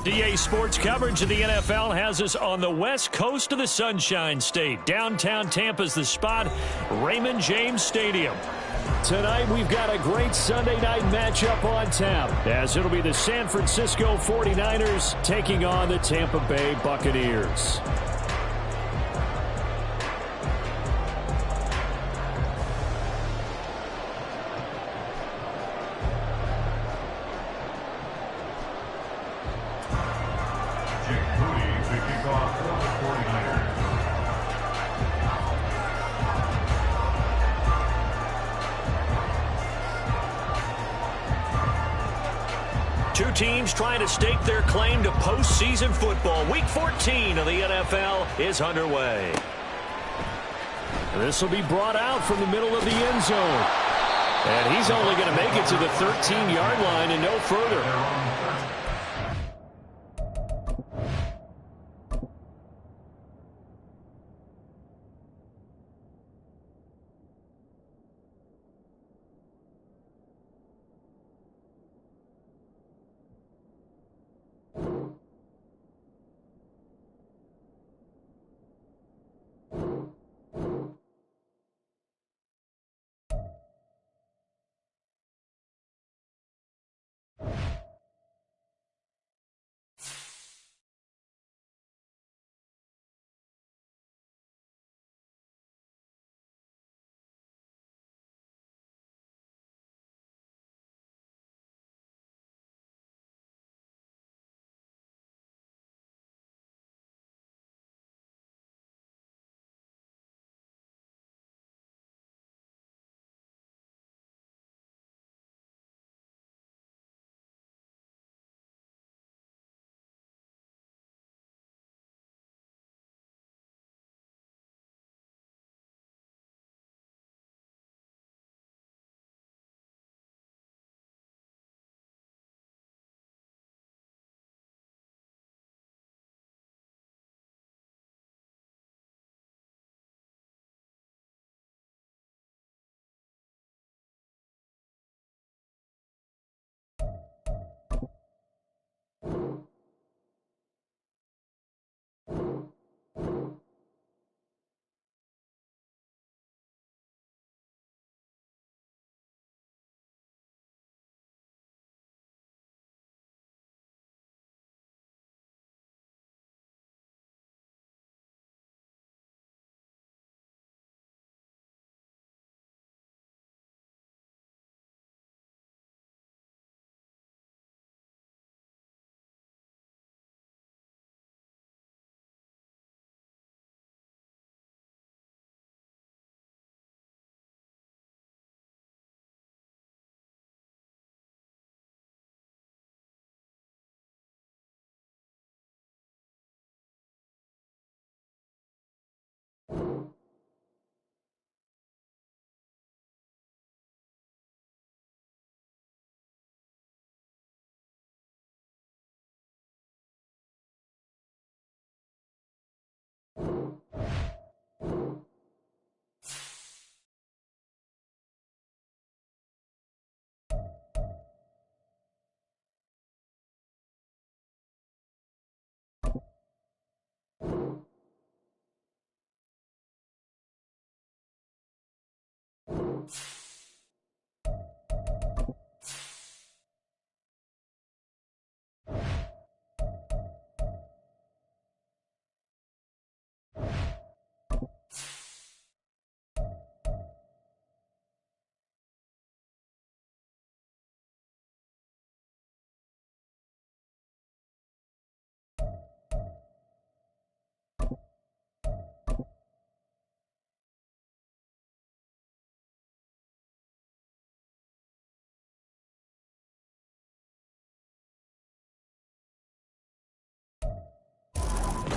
DA Sports coverage of the NFL has us on the west coast of the Sunshine State. Downtown Tampa's the spot, Raymond James Stadium. Tonight, we've got a great Sunday night matchup on tap, as it'll be the San Francisco 49ers taking on the Tampa Bay Buccaneers. Two teams trying to stake their claim to postseason football. Week 14 of the NFL is underway. This will be brought out from the middle of the end zone. And he's only going to make it to the 13-yard line and no further.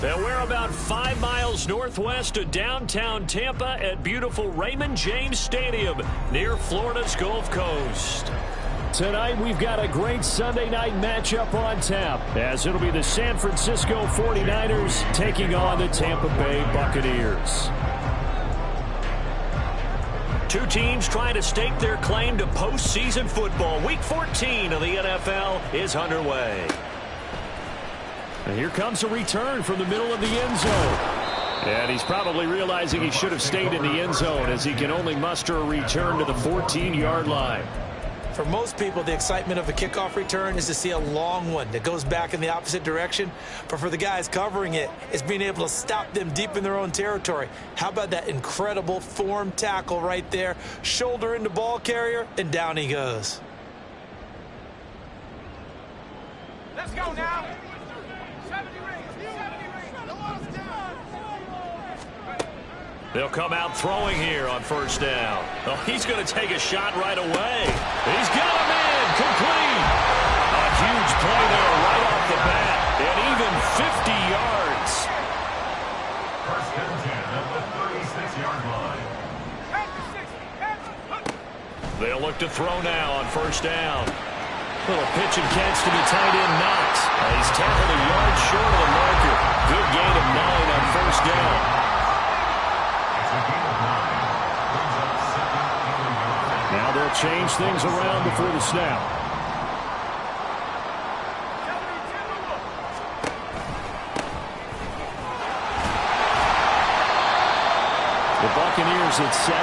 And we're about 5 miles northwest of downtown Tampa at beautiful Raymond James Stadium near Florida's Gulf Coast. Tonight, we've got a great Sunday night matchup on tap, as it'll be the San Francisco 49ers taking on the Tampa Bay Buccaneers. Two teams trying to stake their claim to postseason football. Week 14 of the NFL is underway. And here comes a return from the middle of the end zone. And he's probably realizing he should have stayed in the end zone as he can only muster a return to the 14-yard line. For most people, the excitement of a kickoff return is to see a long one that goes back in the opposite direction. But for the guys covering it, it's being able to stop them deep in their own territory. How about that incredible form tackle right there? Shoulder into ball carrier, and down he goes. Let's go now. They'll come out throwing here on first down. Oh, he's going to take a shot right away. He's got him in, complete. A huge play there right off the bat, and even 50 yards. First and 10 at the 36-yard line. They'll look to throw now on first down. Little pitch and catch to the tight end, Knox. He's tackled a yard short of the marker. Good gain of 9 on first down. Now they'll change things around before the snap. The Buccaneers at 7-5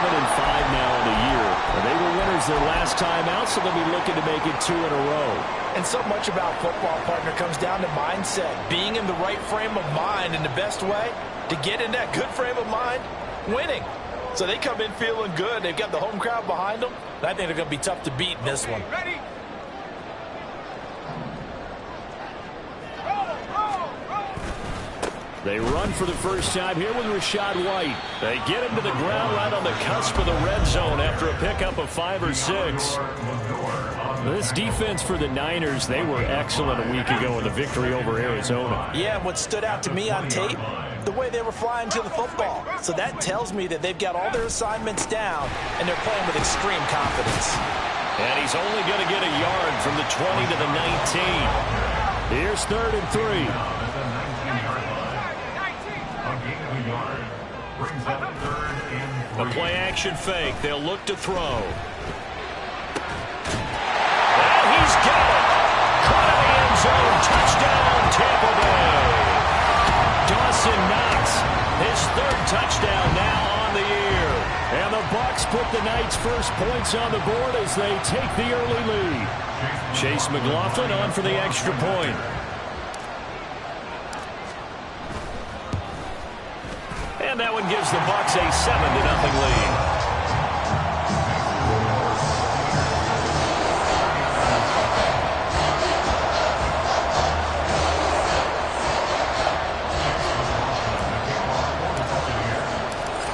now in the year. They were winners their last time out, so they'll be looking to make it 2 in a row. And so much about football, partner, comes down to mindset. Being in the right frame of mind, and the best way to get in that good frame of mind, winning. So they come in feeling good. They've got the home crowd behind them. And I think they're going to be tough to beat in this one. Ready? They run for the first time here with Rachaad White. They get him to the ground right on the cusp of the red zone after a pickup of 5 or 6. This defense for the Niners, they were excellent a week ago in the victory over Arizona. Yeah, and what stood out to me on tape, the way they were flying to the football. So that tells me that they've got all their assignments down, and they're playing with extreme confidence. And he's only going to get a yard from the 20 to the 19. Here's 3rd and 3. A play-action fake. They'll look to throw. And he's got it. Caught in the end zone. Touchdown, Tampa Bay. Dawson Knox, his 3rd touchdown now on the year. And the Bucs put the Knights' first points on the board as they take the early lead. Chase McLaughlin on for the extra point. And that one gives the Bucs a 7-0 lead.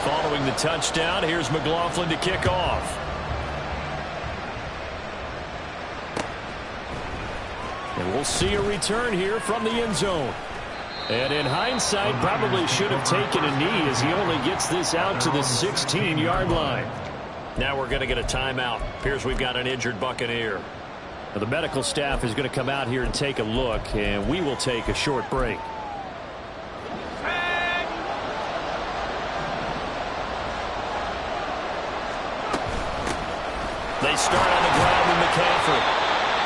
Following the touchdown, here's McLaughlin to kick off. And we'll see a return here from the end zone. And in hindsight, probably should have taken a knee as he only gets this out to the 16-yard line. Now we're going to get a timeout. Appears we've got an injured Buccaneer. Now the medical staff is going to come out here and take a look, and we will take a short break. They start on the ground with McCaffrey.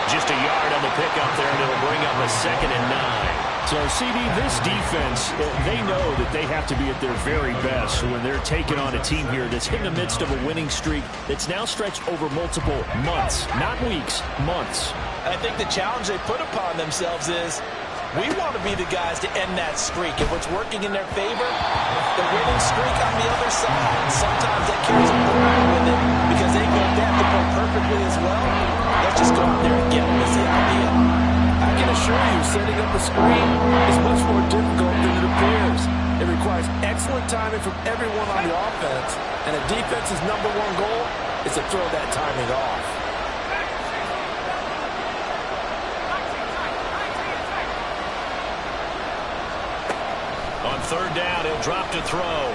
Just a yard on the pickup there, and it'll bring up a 2nd and 9. So, CD, this defense, they know that they have to be at their very best when they're taking on a team here that's in the midst of a winning streak that's now stretched over multiple months, not weeks, months. I think the challenge they put upon themselves is we want to be the guys to end that streak. And what's working in their favor, the winning streak on the other side. Sometimes that carries a burden with it because they have to play perfectly as well. Let's just go out there and get them is the idea. I can assure you, setting up a screen is much more difficult than it appears. It requires excellent timing from everyone on the offense, and a defense's #1 goal is to throw that timing off. On 3rd down, he'll drop to throw.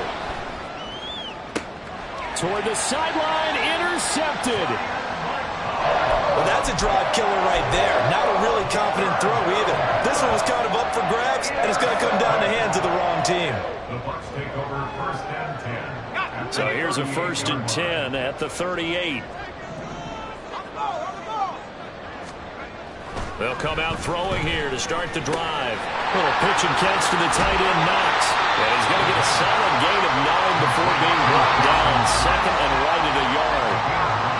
Toward the sideline, intercepted. Well, that's a drive killer right there. Not a really confident throw either. This one was kind of up for grabs, and it's going to come down the hands of the wrong team. The Bucs take over 1st and 10. So here's a 1st and 10 at the 38. They'll come out throwing here to start the drive. Little pitch and catch to the tight end, Knox. And he's going to get a solid gain of 9 before being brought down. Second and right at a yard.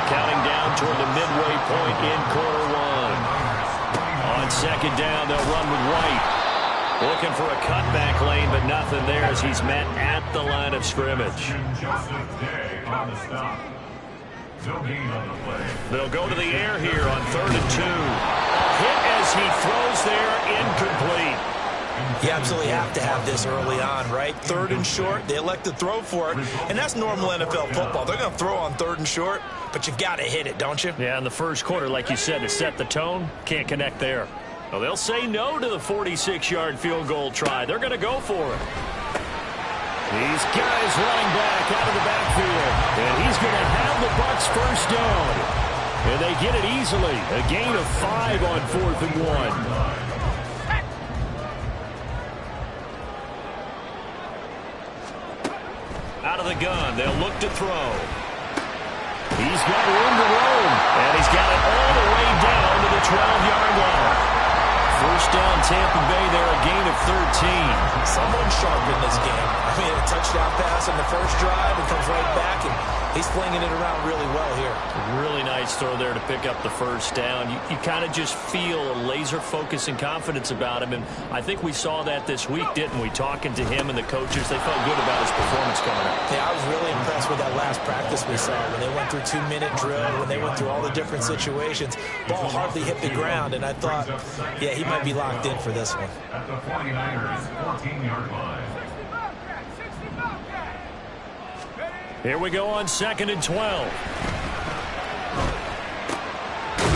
Counting down toward the midway point in quarter one. On second down, they'll run with White. Looking for a cutback lane, but nothing there as he's met at the line of scrimmage. Joseph Day on the stop. No gain on the play. They'll go to the air here on 3rd and 2. Hit as he throws there, incomplete. You absolutely have to have this early on, right? 3rd and short, they elect to throw for it, and that's normal NFL football. They're going to throw on 3rd and short, but you've got to hit it, don't you? Yeah, in the first quarter, like you said, to set the tone, can't connect there. Well, they'll say no to the 46-yard field goal try. They're going to go for it. These guys running back out of the backfield, and he's going to have the Bucs first down. And they get it easily. A gain of 5 on 4th and 1. Out of the gun, they'll look to throw. He's got room to roam, and he's got it all the way down to the 12-yard line. First down, Tampa Bay there, a gain of 13. Someone sharp in this game. I mean, a touchdown pass on the first drive and comes right back, and he's flinging it around really well here. Really nice throw there to pick up the first down. You kind of just feel a laser focus and confidence about him, and I think we saw that this week, didn't we? Talking to him and the coaches, they felt good about his performance coming up. Yeah, I was really impressed with that last practice we saw when they went through 2-minute drill, when they went through all the different situations. Ball hardly hit the ground, and I thought, yeah, he might be locked in for this one. At the 49ers 14-yard line. Here we go on 2nd and 12.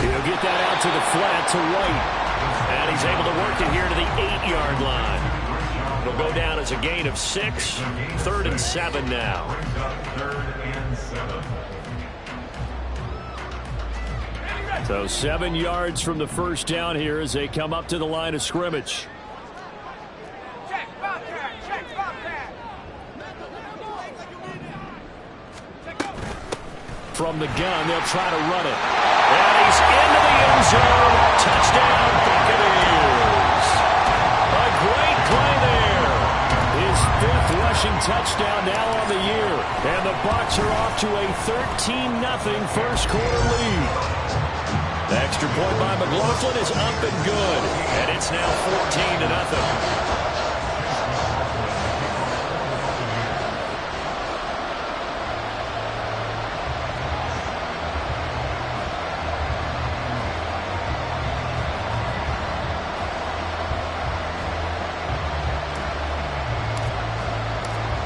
He'll get that out to the flat to White. And he's able to work it here to the 8-yard line. It'll go down as a gain of 6. 3rd and 7 now. 3rd and 7. So 7 yards from the first down here as they come up to the line of scrimmage. Check, Bobcat, check, Bobcat. From the gun, they'll try to run it. And he's into the end zone. Touchdown, Buccaneers. A great play there. His 5th rushing touchdown now on the year. And the Bucs are off to a 13-0 first quarter lead. The extra point by McLaughlin is up and good. And it's now 14-0.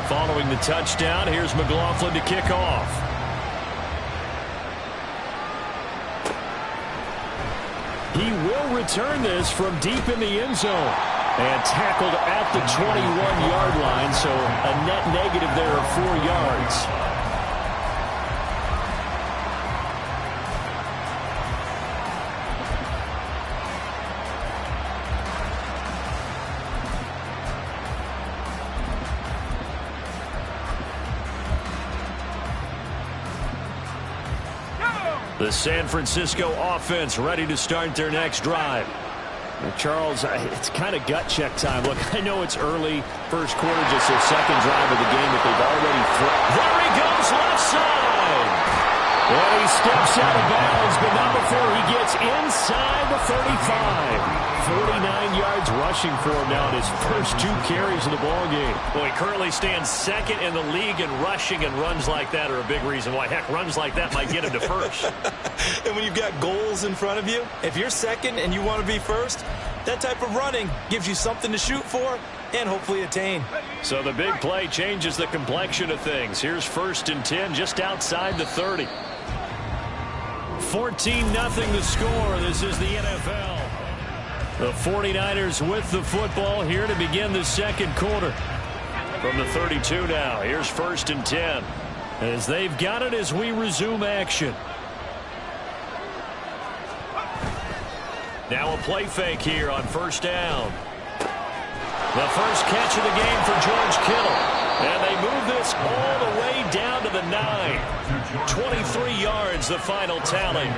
Following the touchdown, here's McLaughlin to kick off. He will return this from deep in the end zone. And tackled at the 21-yard line, so a net negative there of 4 yards. The San Francisco offense ready to start their next drive. Charles, it's kind of gut check time. Look, I know it's early, first quarter, just their second drive of the game, but they've already there he goes, left side. And he steps out of bounds, but not before he gets inside the 35. 49 yards rushing for him now in his first 2 carries of the ballgame. Well, he currently stands second in the league in rushing, and runs like that are a big reason why. Heck, runs like that might get him to first. And when you've got goals in front of you, if you're second and you want to be first, that type of running gives you something to shoot for and hopefully attain. So the big play changes the complexion of things. Here's 1st and 10 just outside the 30. 14-0 the score. This is the NFL. The 49ers with the football here to begin the second quarter. From the 32 now, here's 1st and 10. As they've got it as we resume action. Now a play fake here on 1st down. The first catch of the game for George Kittle. And they move this all the way down to the 9. 23 yards, the final tally.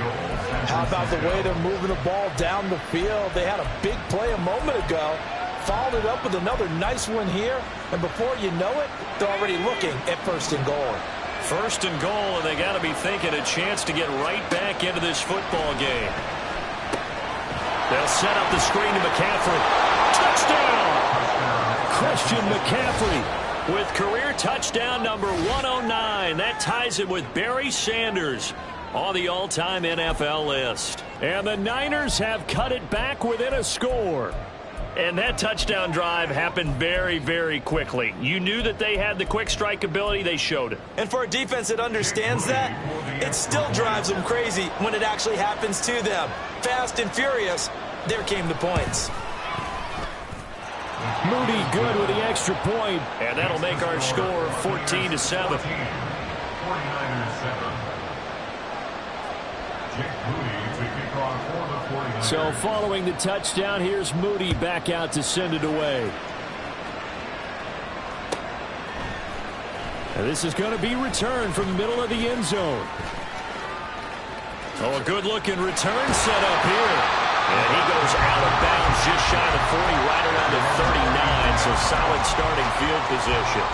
How about the way they're moving the ball down the field? They had a big play a moment ago. followed it up with another nice one here, and before you know it, they're already looking at 1st and goal. 1st and goal, and they got to be thinking a chance to get right back into this football game. They'll set up the screen to McCaffrey. Touchdown! Christian McCaffrey with career touchdown number 109. That ties him with Barry Sanders on the all-time NFL list. And the Niners have cut it back within a score. And that touchdown drive happened very, very quickly. You knew that they had the quick strike ability. They showed it. And for a defense that understands that, it still drives them crazy when it actually happens to them. Fast and furious, there came the points. Moody good with the extra point, and that'll make our score 14-7. 49ers 7. Jake Moody to kick off for the 49ers. So following the touchdown, here's Moody back out to send it away. And this is going to be returned from the middle of the end zone. Oh, a good-looking return set up here. And he goes out of bounds just shy of 40, right around the 39, so solid starting field position.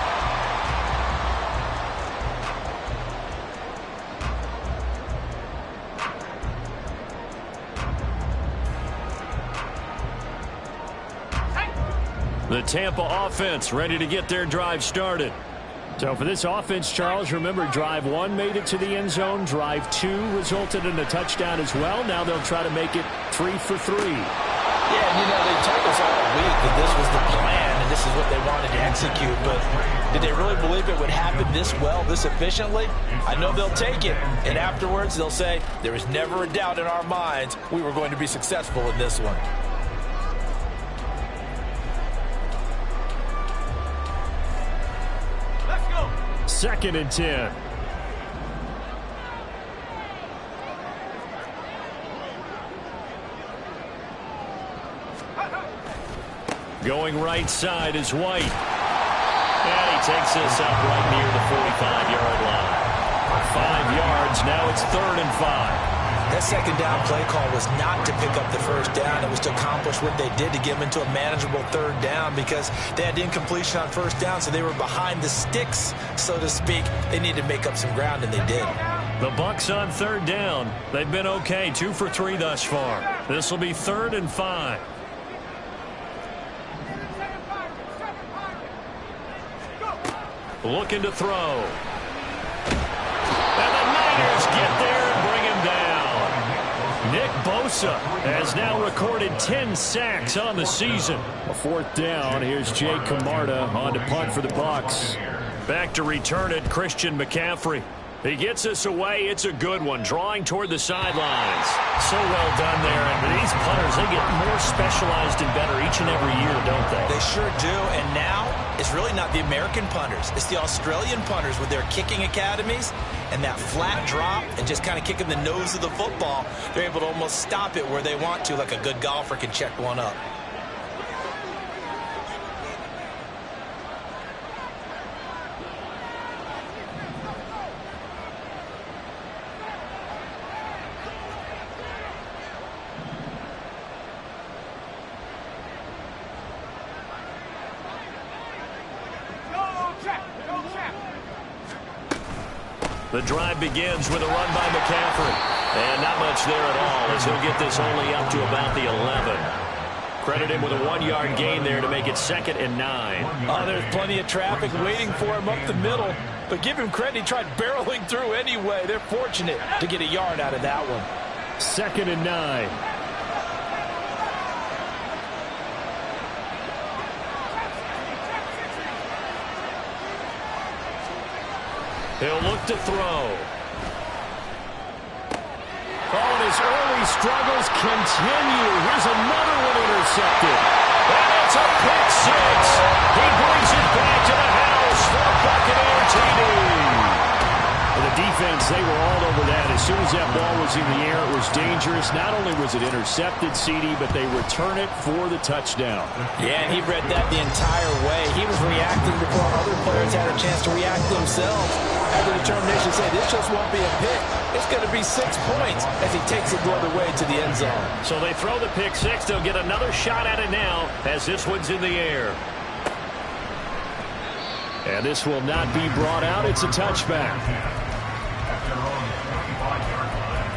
The Tampa offense ready to get their drive started. So for this offense, Charles, remember drive 1 made it to the end zone. Drive 2 resulted in a touchdown as well. Now they'll try to make it 3 for 3. Yeah, you know, they told us all week that this was the plan and this is what they wanted to execute, but did they really believe it would happen this well, this efficiently? I know they'll take it, and afterwards they'll say, there was never a doubt in our minds we were going to be successful in this one. Let's go. 2nd and 10. Going right side is White. And he takes this up right near the 45-yard line. 5 yards, now it's 3rd and 5. That second down play call was not to pick up the first down. It was to accomplish what they did to get them into a manageable 3rd down because they had incompletion on 1st down, so they were behind the sticks, so to speak. They needed to make up some ground, and they did. The Bucs on 3rd down. They've been okay, 2 for 3 thus far. This will be 3rd and 5. Looking to throw. And the Niners get there and bring him down. Nick Bosa has now recorded 10 sacks on the season. A 4th down. Here's Jake Camarda on to punt for the Bucs. Back to return it, Christian McCaffrey. He gets us away. It's a good one. Drawing toward the sidelines. So well done there. And these punters, they get more specialized and better each and every year, don't they? They sure do. And now it's really not the American punters. It's the Australian punters with their kicking academies and that flat drop and just kind of kicking the nose of the football. They're able to almost stop it where they want to, like a good golfer can check one up. The drive begins with a run by McCaffrey. And not much there at all as he'll get this only up to about the 11. Credit him with a 1-yard gain there to make it 2nd and 9. Oh, there's plenty of traffic waiting for him up the middle. But give him credit, he tried barreling through anyway. They're fortunate to get a yard out of that one. 2nd and 9. He'll look to throw. Oh, and his early struggles continue. Here's another one intercepted. And it's a pick 6. He brings it back to the house for a Buccaneer TD. The defense, they were all over that. As soon as that ball was in the air, it was dangerous. Not only was it intercepted, CD, but they return it for the touchdown. Yeah, and he read that the entire way. He was reacting before other players had a chance to react themselves. Had the determination to say, this just won't be a pick. It's going to be 6 points as he takes it the other way to the end zone. So they throw the pick six. They'll get another shot at it now as this one's in the air. And this will not be brought out. It's a touchback. At their own 25-yard line.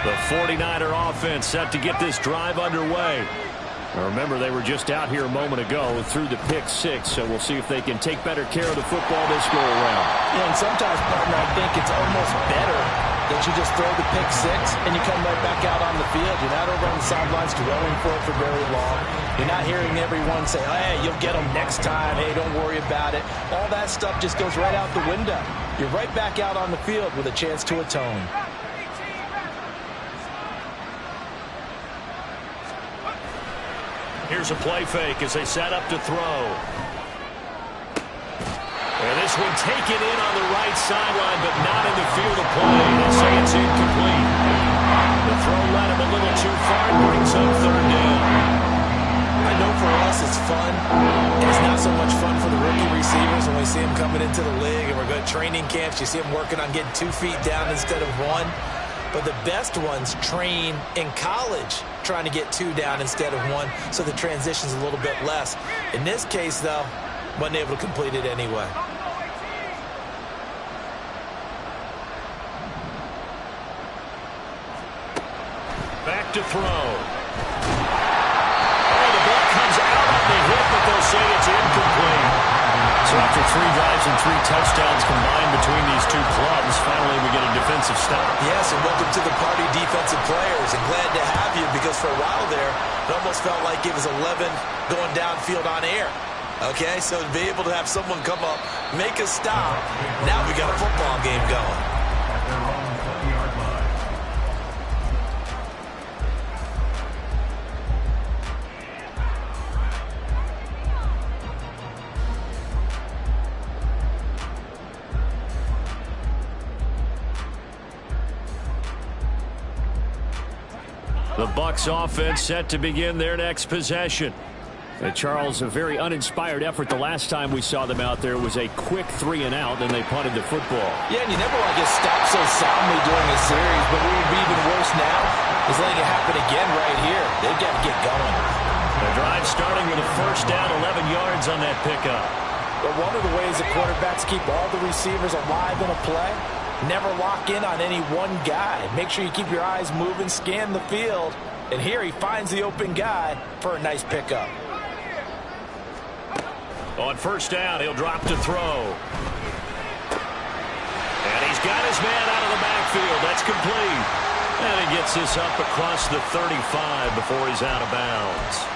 The 49er offense set to get this drive underway. Now remember, they were just out here a moment ago through the pick six, so we'll see if they can take better care of the football this go around. Yeah, and sometimes, partner, I think it's almost better that you just throw the pick six and you come right back out on the field. You're not over on the sidelines dwelling for it for very long. You're not hearing everyone say, oh, hey, you'll get them next time. Hey, don't worry about it. All that stuff just goes right out the window. You're right back out on the field with a chance to atone. Here's a play fake as they set up to throw. And this one taken in on the right sideline, but not in the field of play. They say it's incomplete. The throw led him a little too far and brings up third down. I know for us it's fun, and it's not so much fun for the rookie receivers when we see them coming into the league and we're going to training camps. You see them working on getting 2 feet down instead of 1. But the best ones train in college trying to get 2 down instead of 1, so the transition's a little bit less. In this case, though, wasn't able to complete it anyway. Back to throw. Oh, the ball comes out on the hit, but they'll say it's incomplete. So after 3 drives and 3 touchdowns combined between these two clubs, finally we get a defensive stop. Yes, and welcome to the party, defensive players. And glad to have you, because for a while there, it almost felt like it was 11 going downfield on air. Okay, so to be able to have someone come up, make a stop, now we got a football game going. At their own 20-yard line. The Bucs offense set to begin their next possession. Charles, a very uninspired effort the last time we saw them out there. It was a quick 3 and out, then they punted the football. Yeah, and you never want to get stopped so soundly during a series, but what would be even worse now is letting it happen again right here. They've got to get going. The drive starting with a first down, 11 yards on that pickup. But one of the ways that quarterbacks keep all the receivers alive in a play, never lock in on any one guy. Make sure you keep your eyes moving, scan the field, and here he finds the open guy for a nice pickup. On first down, he'll drop to throw. And he's got his man out of the backfield. That's complete. And he gets this up across the 35 before he's out of bounds.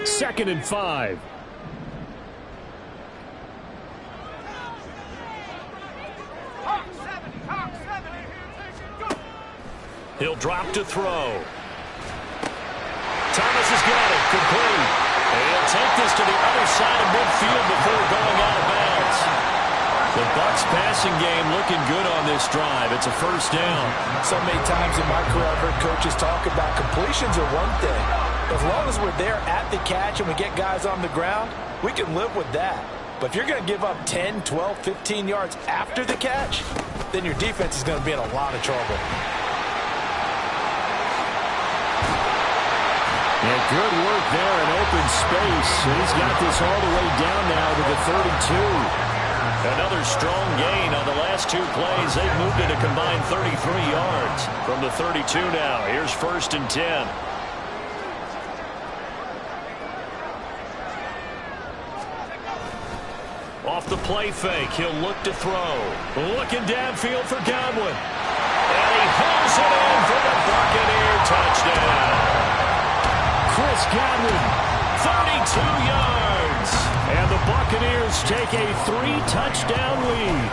Second and 5. He'll drop to throw. Thomas has got it. Complete. And he'll take this to the other side of midfield before going out of bounds. The Bucs passing game looking good on this drive. It's a first down. So many times in my career I've heard coaches talk about completions are one thing. As long as we're there at the catch and we get guys on the ground, we can live with that. But if you're going to give up 10, 12, 15 yards after the catch, then your defense is going to be in a lot of trouble. And good work there in open space. And he's got this all the way down now to the 32. Another strong gain on the last 2 plays. They've moved it a combined 33 yards from the 32 now. Here's first and 10. Off the play fake, he'll look to throw. Looking downfield for Godwin. And he hauls it in for the Buccaneer touchdown. Chris Godwin, 32 yards. And the Buccaneers take a 3-touchdown lead.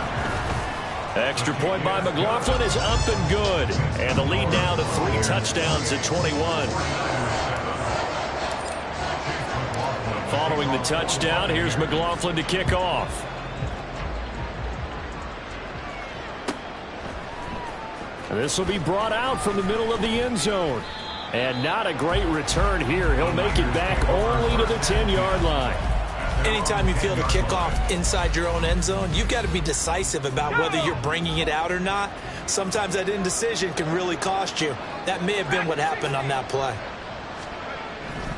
Extra point by McLaughlin is up and good. And the lead now to 3 touchdowns at 21. Following the touchdown, here's McLaughlin to kick off. This will be brought out from the middle of the end zone. And not a great return here. He'll make it back only to the 10-yard line. Anytime you feel the kickoff inside your own end zone, you've got to be decisive about whether you're bringing it out or not. Sometimes that indecision can really cost you. That may have been what happened on that play.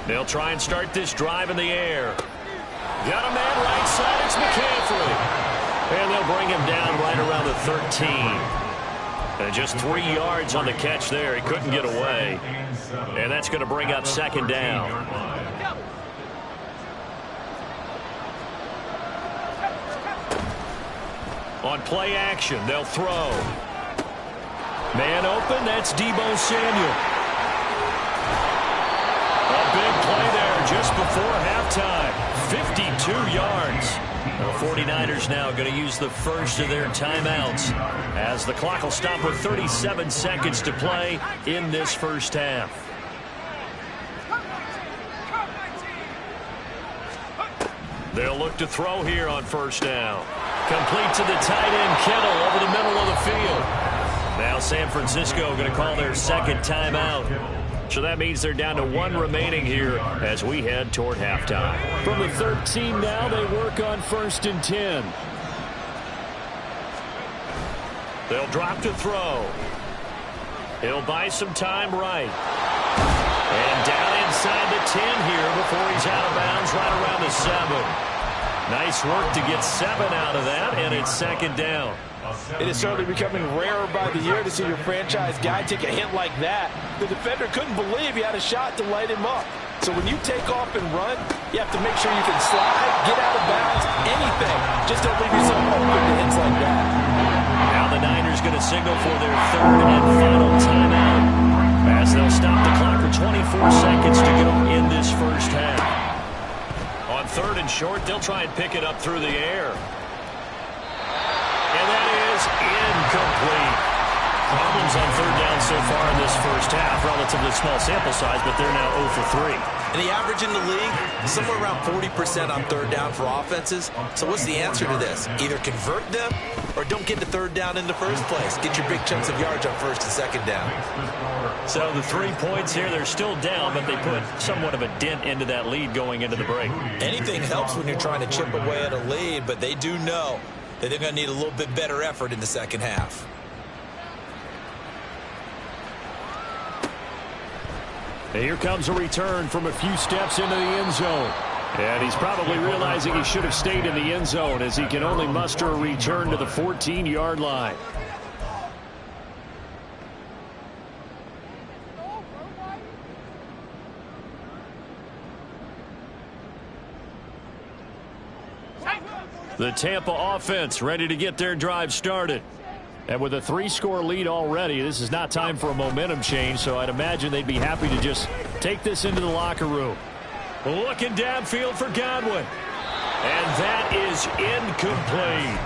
They'll try and start this drive in the air. Got a man right side. It's McCaffrey. And they'll bring him down right around the 13. And just 3 yards on the catch there. He couldn't get away. And that's going to bring up second down. On play action, they'll throw. Man open, that's Deebo Samuel. A big play there just before halftime. 52 yards. The 49ers now going to use the first of their timeouts as the clock will stop with 37 seconds to play in this first half. They'll look to throw here on first down. Complete to the tight end, Kittle, over the middle of the field. Now San Francisco going to call their second timeout. So that means they're down to 1 remaining here as we head toward halftime. From the 13 now, they work on 1st and 10. They'll drop to throw. He'll buy some time right. And down inside the 10 here before he's out of bounds right around the 7. Nice work to get 7 out of that, and it's second down. It is certainly becoming rarer by the year to see your franchise guy take a hit like that. The defender couldn't believe he had a shot to light him up. So when you take off and run, you have to make sure you can slide, get out of bounds, anything. Just don't leave yourself open to hits like that. Now the Niners going to signal for their 3rd and final timeout as they'll stop the clock for 24 seconds to go in this first half. On 3rd and short, they'll try and pick it up through the air. And that is incomplete. Problems on 3rd down so far in this first half. Relatively small sample size, but they're now 0 for 3. And the average in the league, somewhere around 40% on 3rd down for offenses. So what's the answer to this? Either convert them or don't get the 3rd down in the first place. Get your big chunks of yards on 1st and 2nd down. So the 3 points here, they're still down, but they put somewhat of a dent into that lead going into the break. Anything helps when you're trying to chip away at a lead, but they do know that they're going to need a little bit better effort in the second half. Here comes a return from a few steps into the end zone. And he's probably realizing he should have stayed in the end zone as he can only muster a return to the 14-yard line. The Tampa offense ready to get their drive started. And with a 3-score lead already, this is not time for a momentum change, so I'd imagine they'd be happy to just take this into the locker room. Looking downfield for Godwin. And that is incomplete.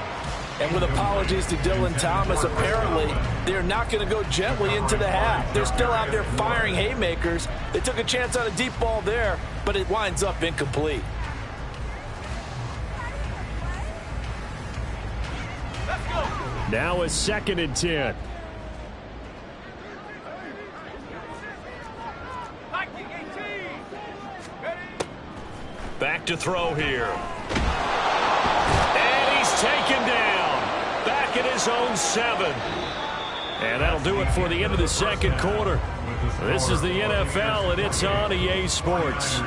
And with apologies to Dylan Thomas, apparently they're not going to go gently into the half. They're still out there firing haymakers. They took a chance on a deep ball there, but it winds up incomplete. Now a 2nd and 10. Back to throw here. And he's taken down. Back at his own 7. And that'll do it for the end of the second quarter. This is the NFL, and it's on EA Sports.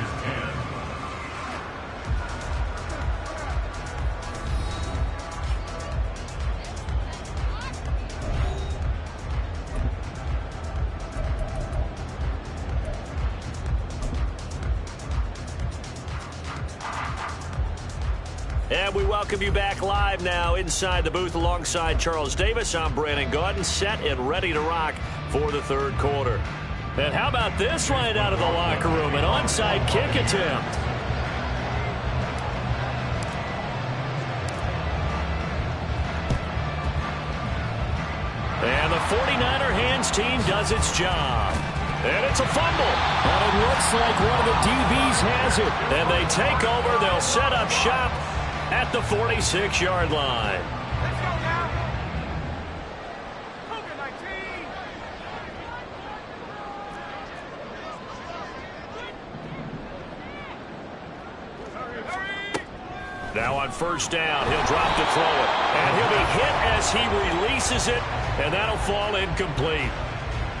And we welcome you back live now inside the booth alongside Charles Davis. I'm Brandon Gaudin, set and ready to rock for the 3rd quarter. And how about this right out of the locker room? An onside kick attempt. And the 49er hands team does its job. And it's a fumble. And it looks like one of the DBs has it. And they take over. They'll set up shop at the 46-yard line. Let's go now. Cougar 19. Now on first down, he'll drop to throw it. And he'll be hit as he releases it. And that'll fall incomplete.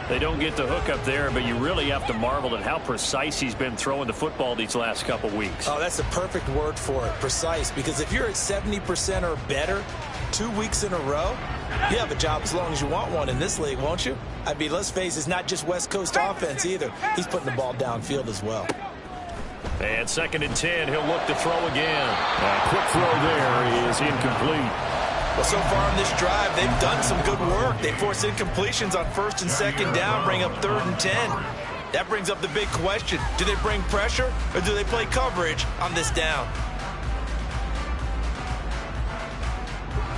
They don't get the hook up there, but you really have to marvel at how precise he's been throwing the football these last couple weeks. Oh, that's the perfect word for it, precise. Because if you're at 70% or better 2 weeks in a row, you have a job as long as you want one in this league, won't you? I mean, let's face it, it's not just West Coast offense either. He's putting the ball downfield as well. And 2nd and 10, he'll look to throw again. A quick throw there is incomplete. Well, so far in this drive, they've done some good work. They force incompletions on 1st and 2nd down, bring up 3rd and 10. That brings up the big question. Do they bring pressure or do they play coverage on this down?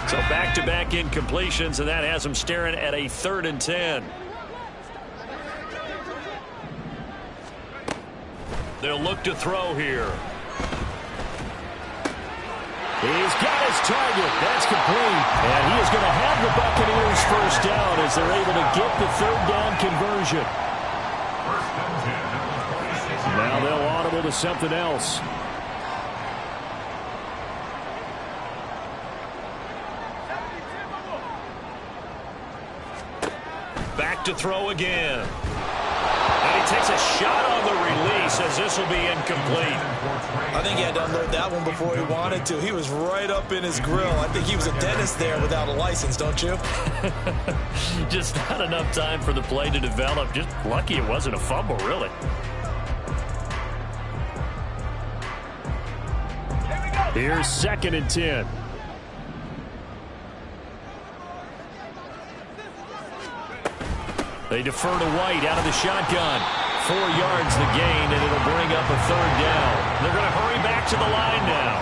So back-to-back incompletions, and that has them staring at a 3rd and 10. They'll look to throw here. He's got his target. That's complete. And he is going to have the Buccaneers first down as they're able to get the 3rd down conversion. Now they'll audible to something else. Back to throw again. And he takes a shot on the release as this will be incomplete. I think he had to unload that one before he wanted to. He was right up in his grill. I think he was a dentist there without a license, don't you? Just not enough time for the play to develop. Just lucky it wasn't a fumble, really. Here's 2nd and 10. They defer to White out of the shotgun. 4 yards the gain, and it'll bring up a 3rd down. They're going to hurry back to the line now.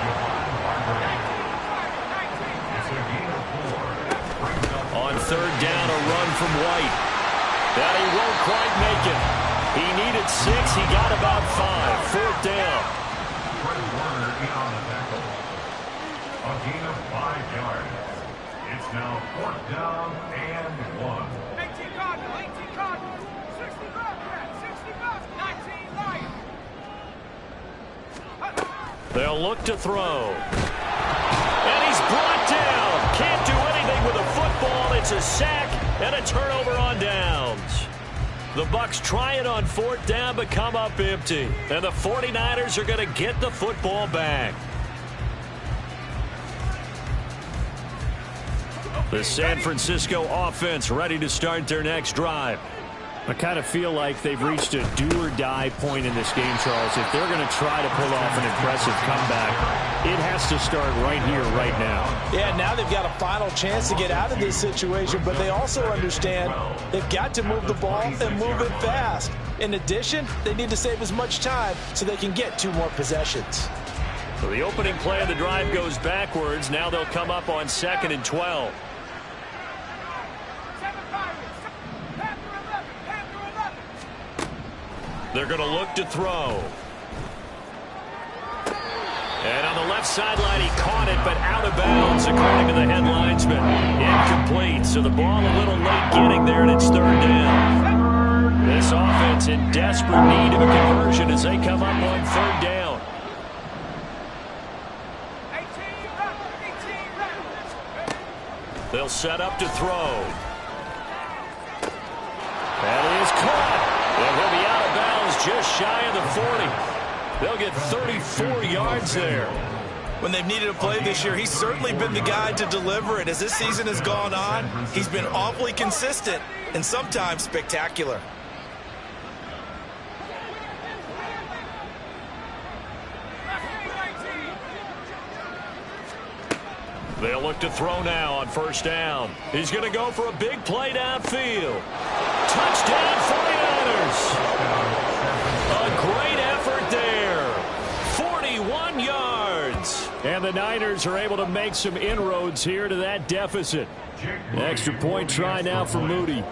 On 3rd down, a run from White. That he won't quite make it. He needed 6. He got about 5. 4th down. A gain of 5 yards. It's now 4th down and 1. 18 Cardinals, 18 Cardinals, 60 Bobcats, 60 Bobcats, 19 Lions. They'll look to throw. And he's brought down. Can't do anything with a football. It's a sack and a turnover on downs. The Bucs try it on 4th down but come up empty. And the 49ers are going to get the football back. The San Francisco offense ready to start their next drive. I kind of feel like they've reached a do-or-die point in this game, Charles. If they're going to try to pull off an impressive comeback, it has to start right here, right now. Yeah, now they've got a final chance to get out of this situation, but they also understand they've got to move the ball and move it fast. In addition, they need to save as much time so they can get 2 more possessions. So the opening play of the drive goes backwards. Now they'll come up on 2nd and 12. They're going to look to throw. And on the left sideline, he caught it, but out of bounds, according to the head linesman. Incomplete, so the ball a little late getting there, and it's 3rd down. This offense in desperate need of a conversion as they come up on 3rd down. They'll set up to throw. That is caught. And he'll be out of bounds just shy of the 40. They'll get 34 yards there. When they've needed a play this year, he's certainly been the guy to deliver it. As this season has gone on, he's been awfully consistent and sometimes spectacular. They'll look to throw now on 1st down. He's going to go for a big play downfield. Touchdown 49ers. A great effort there. 41 yards. And the Niners are able to make some inroads here to that deficit. Extra point try now for Moody.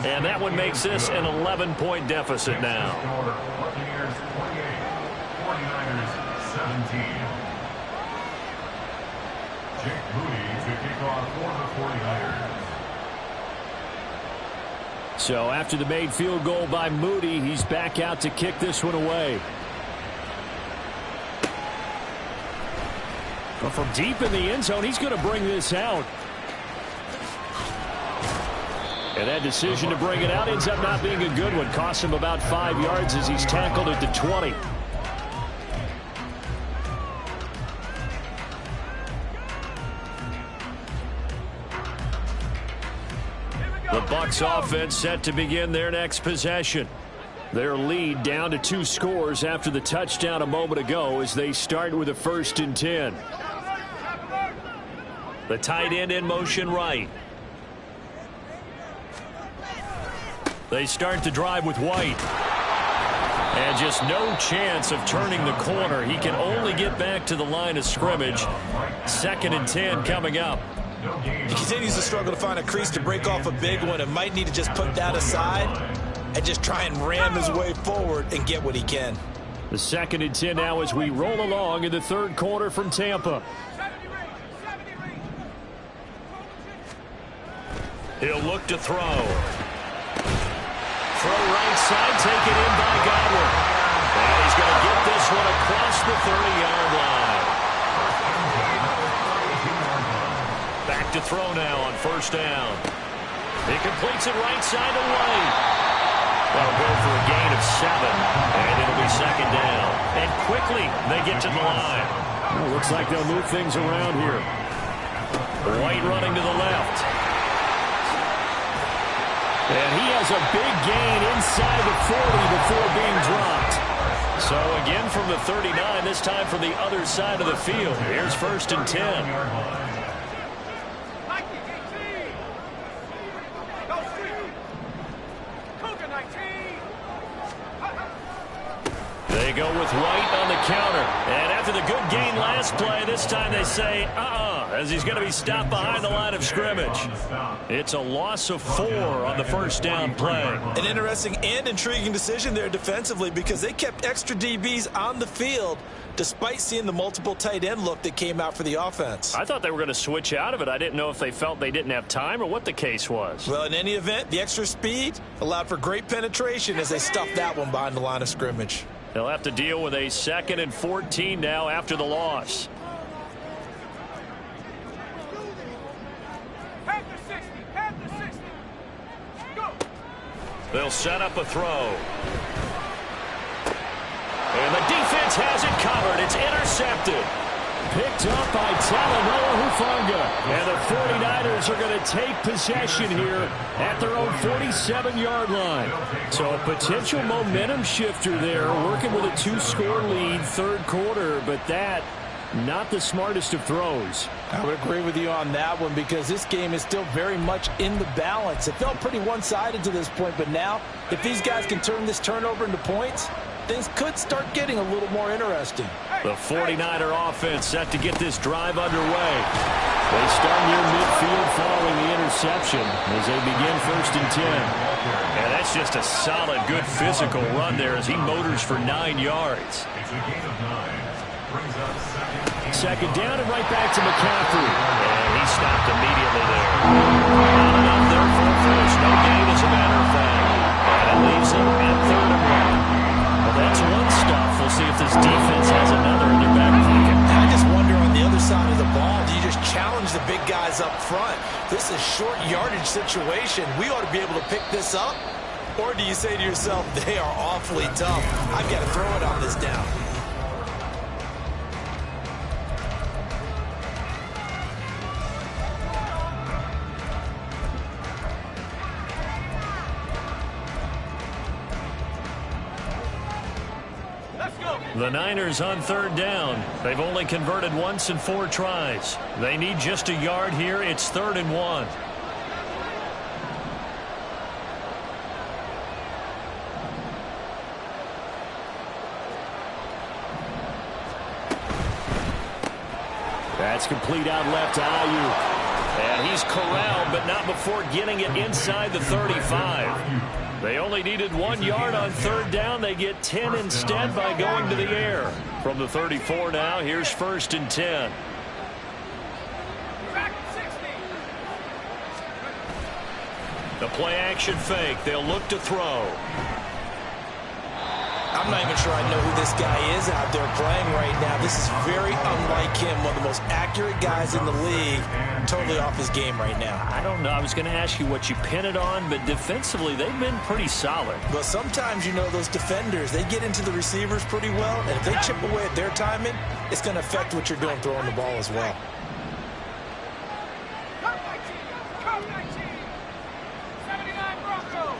And that one makes this an 11-point deficit now. Buccaneers 28, 49ers 17. Jake Moody to kick off for the 49ers. So after the made field goal by Moody, he's back out to kick this one away. Well, from deep in the end zone, he's going to bring this out. And that decision to bring it out ends up not being a good one. Costs him about 5 yards as he's tackled at the 20. The Bucs offense set to begin their next possession. Their lead down to 2 scores after the touchdown a moment ago as they start with a 1st and 10. The tight end in motion right. They start the drive with White. And just no chance of turning the corner. He can only get back to the line of scrimmage. 2nd and 10 coming up. He continues to struggle to find a crease to break off a big one and might need to just put that aside and just try and ram his way forward and get what he can. The 2nd and 10 now as we roll along in the 3rd quarter from Tampa. He'll look to throw. Throw right side, taken in by Godwin. And he's going to get this one across the 30-yard line. Back to throw now on 1st down. He completes it right side to White. That'll go for a gain of 7, and it'll be 2nd down. And quickly, they get to the line. Well, looks like they'll move things around here. White running to the left. And he has a big gain inside the 40 before being dropped. So again from the 39, this time from the other side of the field. Here's 1st and 10. They go with White on the counter. And after the good gain last play, this time they say, as he's going to be stopped behind the line of scrimmage. It's a loss of 4 on the 1st down play. An interesting and intriguing decision there defensively because they kept extra DBs on the field despite seeing the multiple tight end look that came out for the offense. I thought they were going to switch out of it. I didn't know if they felt they didn't have time or what the case was. Well, in any event, the extra speed allowed for great penetration as they stuffed that one behind the line of scrimmage. They'll have to deal with a 2nd and 14 now after the loss. Panther 60, Panther 60. Go. They'll set up a throw. And the defense has it covered. It's intercepted. Picked up by Talanoa Hufanga. And the 49ers are going to take possession here at their own 47-yard line. So a potential momentum shifter there, working with a 2-score lead, 3rd quarter, but that not the smartest of throws. I would agree with you on that one because this game is still very much in the balance. It felt pretty one-sided to this point, but now if these guys can turn this turnover into points, things could start getting a little more interesting. The 49er offense set to get this drive underway. They start near midfield following the interception as they begin 1st and 10. And that's just a solid, good physical run there as he motors for 9 yards. It's a gain of 9. Brings up 2nd down and right back to McCaffrey. And he stopped immediately there. Not enough there for a first. No gain as a matter of fact. And it leaves him at 3rd and 1. Well, that's one stuff. We'll see if this defense has another in their back pocket. I just wonder on the other side of the ball, do you just challenge the big guys up front? This is short yardage situation. We ought to be able to pick this up. Or do you say to yourself, they are awfully tough. I've got to throw it on this down. The Niners on 3rd down. They've only converted once in 4 tries. They need just a yard here. It's 3rd and 1. That's complete out left to Ayuk. And And he's corralled, but not before getting it inside the 35. They only needed 1 yard on third down. They get 10 instead by going to the air. From the 34 now, here's 1st and 10. Back 60. The play action fake. They'll look to throw. I'm not even sure I know who this guy is out there playing right now. This is very unlike him, one of the most accurate guys in the league, totally off his game right now. I don't know. I was going to ask you what you pin it on, but defensively, they've been pretty solid. But sometimes, you know, those defenders, they get into the receivers pretty well, and if they chip away at their timing, it's going to affect what you're doing throwing the ball as well. Cut 19. Cut 19. 79 Broncos.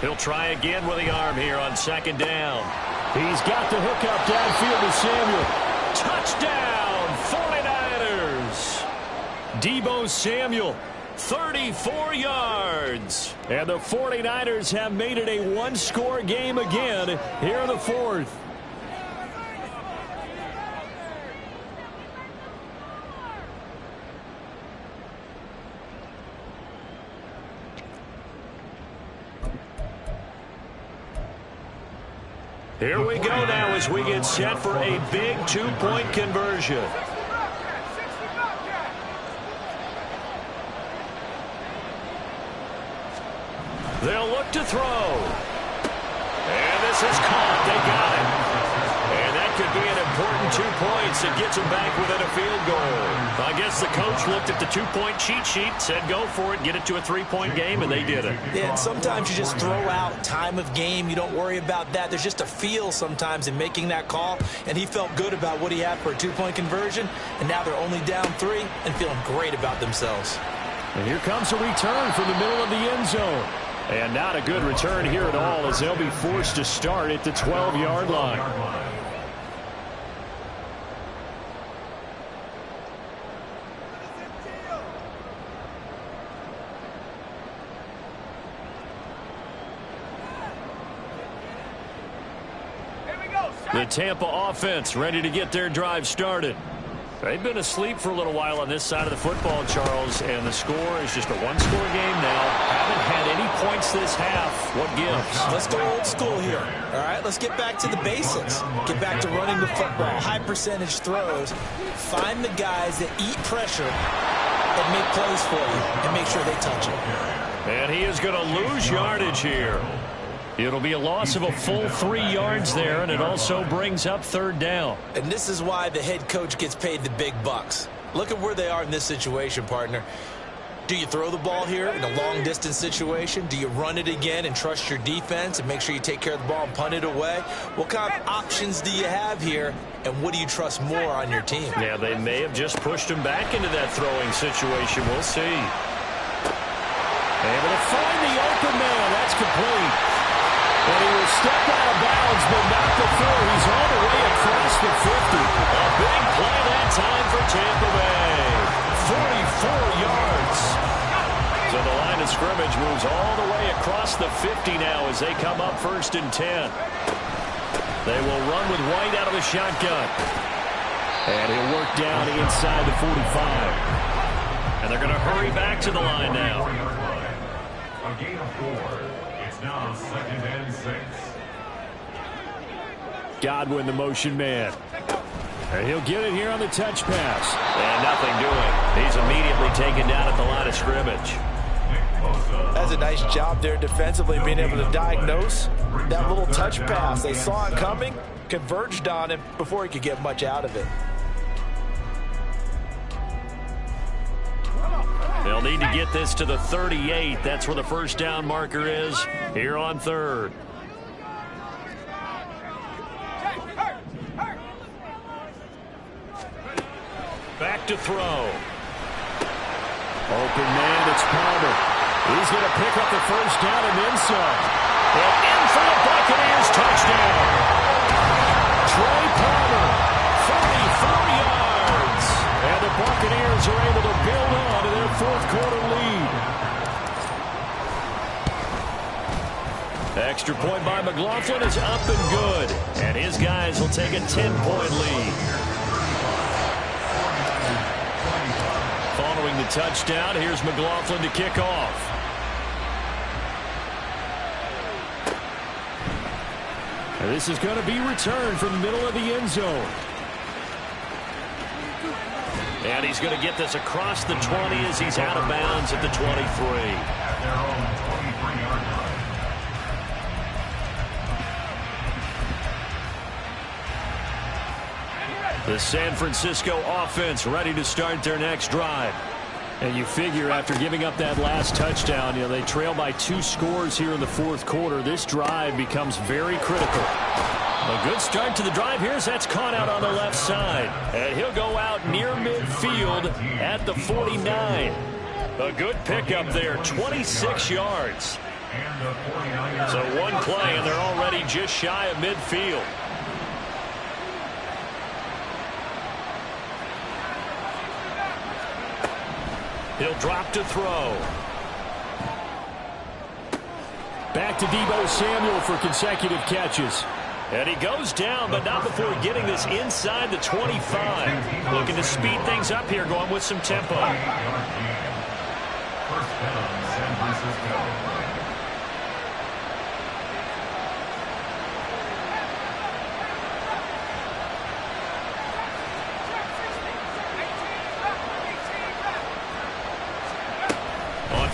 He'll try again with the arm here on 2nd down. He's got the hook up downfield to Samuel. Touchdown, 49ers. Deebo Samuel, 34 yards. And the 49ers have made it a one-score game again here in the 4th. Here we go now as we get set for a big two-point conversion. 60 Bobcat. They'll look to throw. And this is caught. They got it. And that could be an important 2 points. It gets them back within a field goal. I guess the coach looked at the two-point cheat sheet, said go for it, get it to a three-point game, and they did it. Yeah, and sometimes you just throw out time of game. You don't worry about that. There's just a feel sometimes in making that call, and he felt good about what he had for a two-point conversion, and now they're only down 3 and feeling great about themselves. And here comes a return from the middle of the end zone. And not a good return here at all as they'll be forced to start at the 12-yard line. The Tampa offense ready to get their drive started. They've been asleep for a little while on this side of the football, Charles, and the score is just a one-score game now. Haven't had any points this half. What gives? Let's go old school here. All right, let's get back to the basics. Get back to running the football, high percentage throws. Find the guys that eat pressure and make plays for you and make sure they touch it. And he is going to lose yardage here. It'll be a loss of a full 3 yards there, and it also brings up third down. And this is why the head coach gets paid the big bucks. Look at where they are in this situation, partner. Do you throw the ball here in a long-distance situation? Do you run it again and trust your defense and make sure you take care of the ball and punt it away? What kind of options do you have here, and what do you trust more on your team? Yeah, they may have just pushed him back into that throwing situation. We'll see. Able to find the open man. That's complete. And he was stepped out of bounds, but not before. He's all the way across the 50. A big play that time for Tampa Bay. 44 yards. So the line of scrimmage moves all the way across the 50 now as they come up 1st and 10. They will run with White out of the shotgun. And he'll work down inside the 45. And they're going to hurry back to the line now. A gain of 4. Now 2nd and 6. Godwin, the motion man. And he'll get it here on the touch pass. And nothing doing. He's immediately taken down at the line of scrimmage. That's a nice job there defensively, being able to diagnose that little touch pass. They saw it coming, converged on him before he could get much out of it. They'll need to get this to the 38. That's where the first down marker is here on third. Back to throw. Open man, it's Palmer. He's going to pick up the first down and then some. And in for the Buccaneers touchdown. Trey Palmer, 44 yards. And the Buccaneers are able to build on to their fourth-quarter lead. Extra point by McLaughlin is up and good. And his guys will take a 10-point lead. touchdown. Here's McLaughlin to kick off. And this is going to be returned from the middle of the end zone. And he's going to get this across the 20 as he's out of bounds at the 23. At their own 23-yard line. The San Francisco offense ready to start their next drive. And you figure after giving up that last touchdown, they trail by 2 scores here in the fourth quarter. This drive becomes very critical. A good start to the drive here as that's caught out on the left side. And he'll go out near midfield at the 49. A good pickup there, 26 yards. So one play, and they're already just shy of midfield. He'll drop to throw. Back to Deebo Samuel for consecutive catches. And he goes down, but not before getting this inside the 25. Looking to speed things up here, going with some tempo. First down, San Francisco.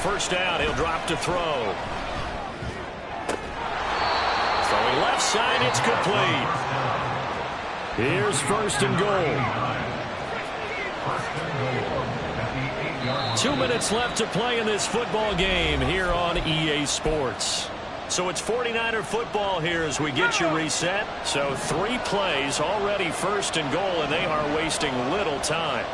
First down, he'll drop to throw. Throwing left side, it's complete. Here's first and goal. 2 minutes left to play in this football game here on EA Sports. So it's 49er football here as we get you reset. So 3 plays already first and goal, and they are wasting little time.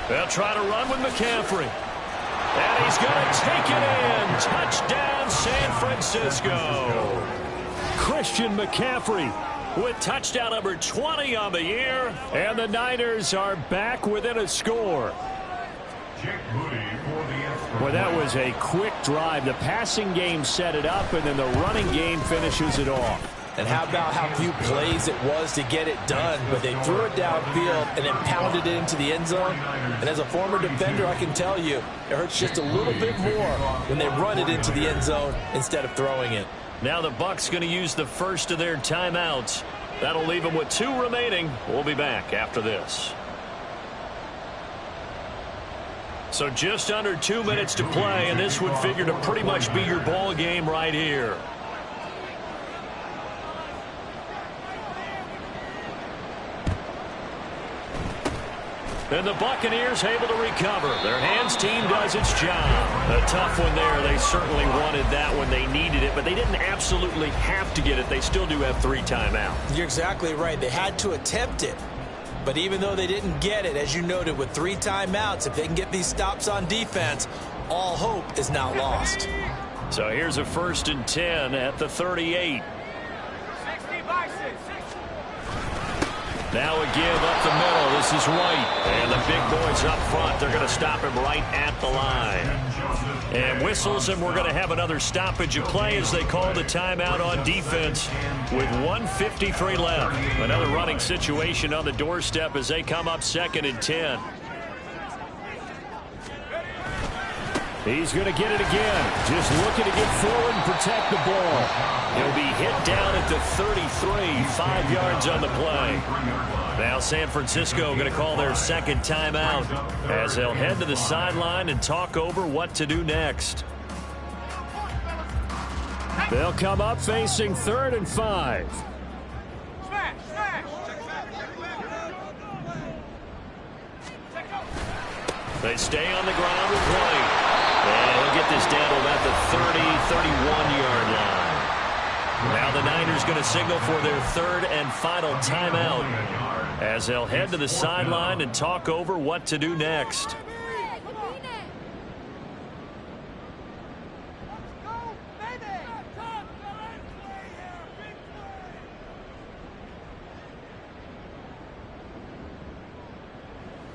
They'll try to run with McCaffrey. And he's going to take it in. Touchdown, San Francisco. Christian McCaffrey with touchdown number 20 on the year. And the Niners are back within a score. Well, that was a quick drive. The passing game set it up, and then the running game finishes it off. And how about how few plays it was to get it done, but they threw it downfield and then pounded it into the end zone. And as a former defender, I can tell you, it hurts just a little bit more when they run it into the end zone instead of throwing it. Now the Bucs going to use the first of their timeouts. That'll leave them with 2 remaining. We'll be back after this. So just under 2 minutes to play, and this would figure to pretty much be your ball game right here. And the Buccaneers able to recover. Their hands team does its job. A tough one there. They certainly wanted that when they needed it, but they didn't absolutely have to get it. They still do have 3 timeouts. You're exactly right. They had to attempt it. But even though they didn't get it, as you noted, with 3 timeouts, if they can get these stops on defense, all hope is not lost. So here's a 1st and 10 at the 38. 60 by 6. Now a give up the middle. This is White. And the big boys up front. They're going to stop him right at the line. And whistles, and we're going to have another stoppage of play as they call the timeout on defense with 1:53 left. Another running situation on the doorstep as they come up 2nd and 10. He's going to get it again. Just looking to get forward and protect the ball. He'll be hit down at the 33, 5 yards on the play. Now San Francisco going to call their 2nd timeout as they'll head to the sideline and talk over what to do next. They'll come up facing 3rd and 5. Smash, smash. They stay on the ground with White. And he'll get this down to about the 30, 31-yard line. Now the Niners going to signal for their 3rd and final timeout as they'll head to the sideline and talk over what to do next.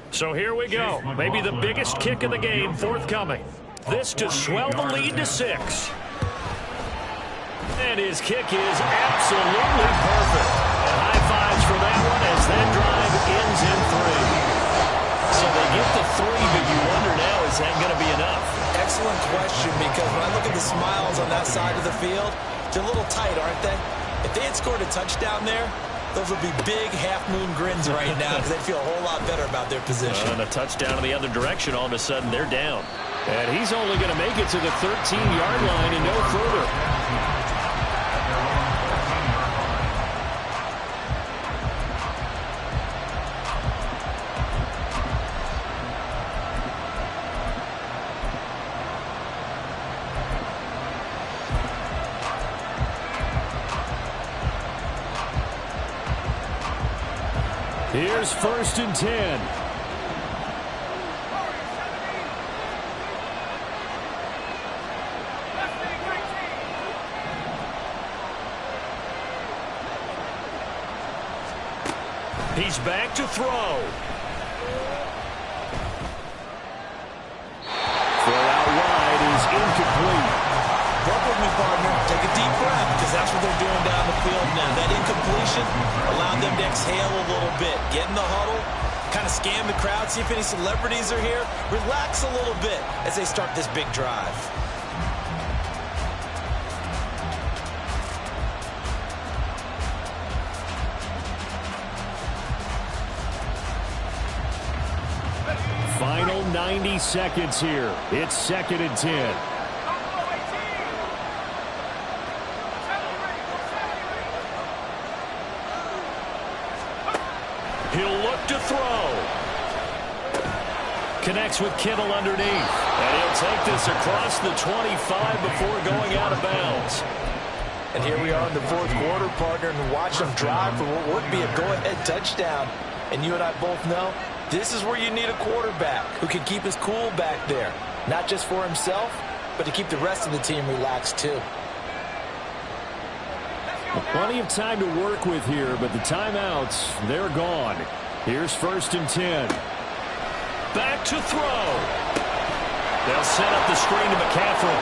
So here we go. Maybe the biggest kick of the game forthcoming. This to swell the lead to 6. And his kick is absolutely perfect. High fives for that one as that drive So they get the 3, but you wonder now, is that going to be enough? Excellent question, because when I look at the smiles on that side of the field, they're a little tight, aren't they? If they had scored a touchdown there, those would be big half-moon grins right now because they'd feel a whole lot better about their position. And a touchdown in the other direction, all of a sudden they're down. And he's only going to make it to the 13-yard line and no further. Here's 1st and 10. He's back to throw. Throw out wide is incomplete. Work with me, partner. Take a deep breath, because that's what they're doing down the field now. That incompletion allowed them to exhale a little bit. Get in the huddle, kind of scan the crowd, see if any celebrities are here. Relax a little bit as they start this big drive. Final 90 seconds here. It's 2nd and 10. He'll look to throw. Connects with Kittle underneath. And he'll take this across the 25 before going out of bounds. And here we are in the 4th quarter, partner, and watch them drive for what would be a go-ahead touchdown. And you and I both know this is where you need a quarterback who can keep his cool back there. Not just for himself, but to keep the rest of the team relaxed too. Plenty of time to work with here, but the timeouts, they're gone. Here's 1st and 10. Back to throw. They'll set up the screen to McCaffrey.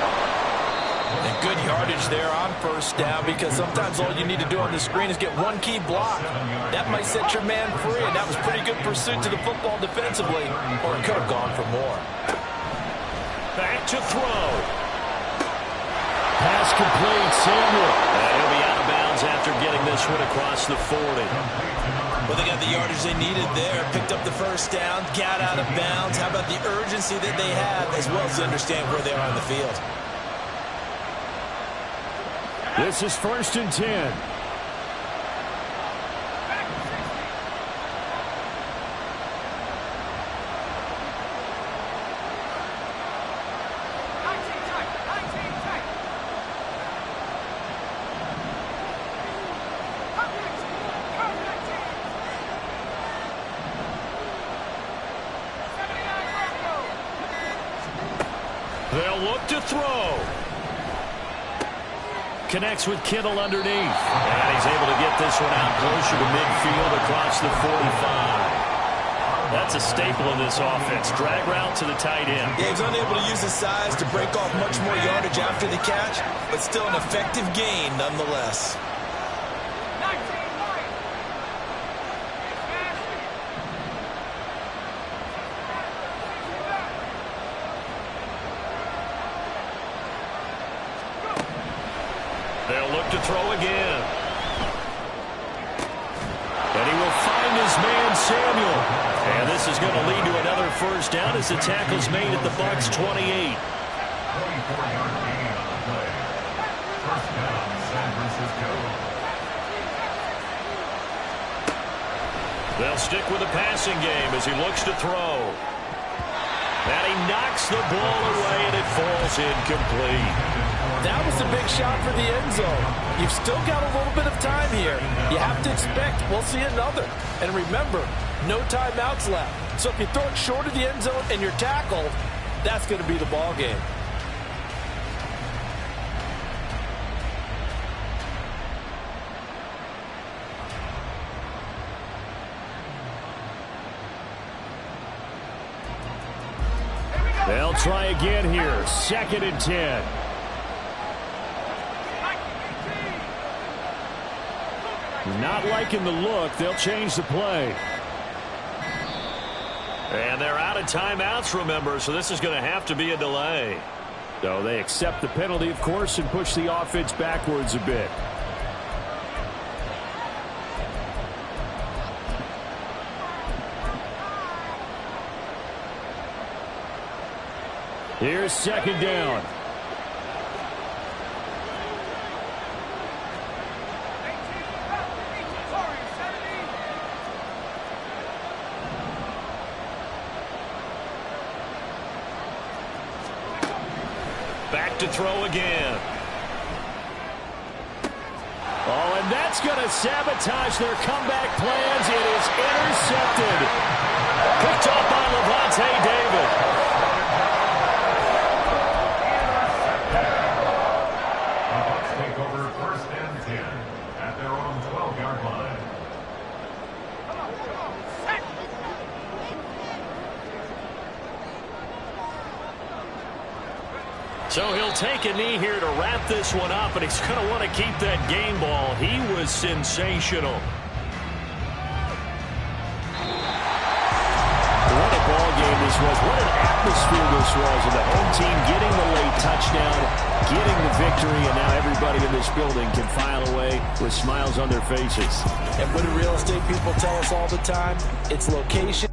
And good yardage there on 1st down, because sometimes all you need to do on the screen is get one key block. That might set your man free, and that was pretty good pursuit to the football defensively, or it could have gone for more. Back to throw. Pass complete, Samuel. And he'll be out of bounds after getting this one across the 40. Well, they got the yardage they needed there, picked up the 1st down, got out of bounds. How about the urgency that they have, as well as to understand where they are on the field? This is 1st and 10. They'll look to throw. Connects with Kittle underneath. And he's able to get this one out closer to midfield across the 45. That's a staple in this offense. Drag route to the tight end. Yeah, he's unable to use his size to break off much more yardage after the catch, but still an effective gain nonetheless. They'll look to throw again. And he will find his man, Samuel. And this is going to lead to another 1st down as the tackle's made at the Bucs 28. 24-yard gain on the play. 1st down, San Francisco. They'll stick with the passing game as he looks to throw. And he knocks the ball away, and it falls incomplete. That was a big shot for the end zone. You've still got a little bit of time here. You have to expect we'll see another. And remember, no timeouts left. So if you throw it short of the end zone and you're tackled, that's going to be the ball game. They'll try again here. 2nd and 10. Not liking the look. They'll change the play. And they're out of timeouts, remember, so this is going to have to be a delay. So they accept the penalty, of course, and push the offense backwards a bit. Here's second down. Back to throw again. Oh, and that's going to sabotage their comeback plans. It is intercepted. Picked up by Levante David. The Bucs take over first and 10 at their own 12-yard line. So he'll take a knee here to wrap this one up, and he's going to want to keep that game ball. He was sensational. What a ball game this was. What an atmosphere this was. And the home team getting the late touchdown, getting the victory, and now everybody in this building can file away with smiles on their faces. And what do real estate people tell us all the time? It's location.